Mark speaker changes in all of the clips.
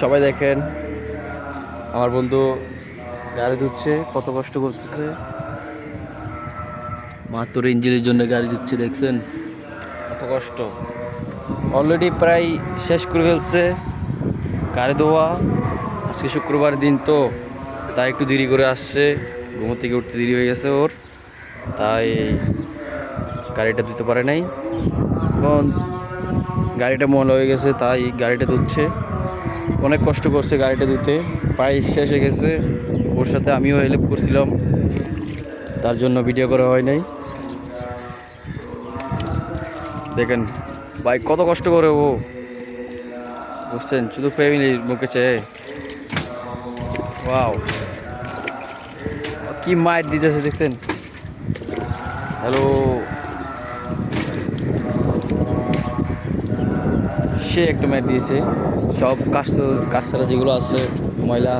Speaker 1: সবাই দেখেন আমার বন্ধু গাড়ি ধুচ্ছে, কত কষ্ট করতেছে। মাত্র ইঞ্জিনের জন্য গাড়ি ধুচ্ছে, দেখছেন কত কষ্ট। অলরেডি প্রায় শেষ করে ফেলছে গাড়ি ধোয়া। আজকে শুক্রবার দিন তো, তাই একটু দেরি করে আসছে, ঘুম থেকে উঠতে দেরি হয়ে গেছে ওর, তাই গাড়িটা ধুতে পারে নাই। এখন গাড়িটা ময়লা হয়ে গেছে, তাই গাড়িটা ধুচ্ছে। অনেক কষ্ট করছে গাড়িটা ধুতে, প্রায় শেষ হয়ে গেছে। ওর সাথে আমিও হেল্প করছিলাম, তার জন্য ভিডিও করা হয় নাই। দেখেন ভাই কত কষ্ট করে ও, বুঝছেন, শুধু ফ্যামিলির মুখে চেয়ে। ওয়াও, কি মাইট দিতেছে দেখছেন। হ্যালো, সে একটা ম্যাট দিয়েছে। সব কাজটা যেগুলো আছে ময়লা,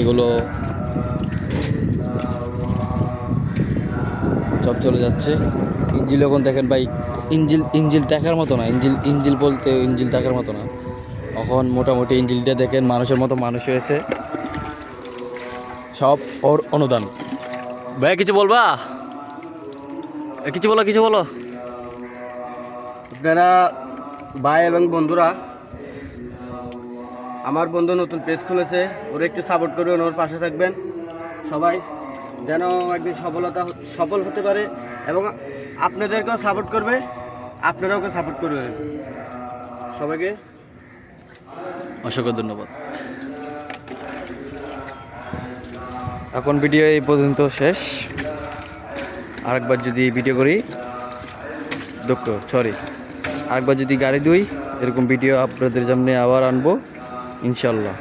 Speaker 1: এগুলো সব চলে যাচ্ছে। ইঞ্জিল এখন দেখেন ভাই, ইঞ্জিল দেখার মতো না। ইঞ্জিল বলতে ইঞ্জিল দেখার মতো না। এখন মোটামুটি ইঞ্জিলটা দেখেন মানুষের মতো মানুষ হয়েছে। সব ওর অনুদান। ভাই কিছু বলবা? কিছু বলো।
Speaker 2: আপনারা ভাই এবং বন্ধুরা, আমার বন্ধু নতুন পেজ খুলেছে, ওরা একটু সাপোর্ট করবেন, ওর পাশে থাকবেন সবাই, যেন একদিন সফল হতে পারে এবং আপনাদেরকেও সাপোর্ট করবে, আপনারাও ওকে সাপোর্ট করবেন। সবাইকে
Speaker 1: অসংখ্য ধন্যবাদ। এখন ভিডিও এই পর্যন্ত শেষ। আরেকবার যদি ভিডিও করি, আরেকবার যদি গাড়ি ধুই, এরকম ভিডিও আপনাদের সামনে আবার আনবো ইনশাল্লাহ।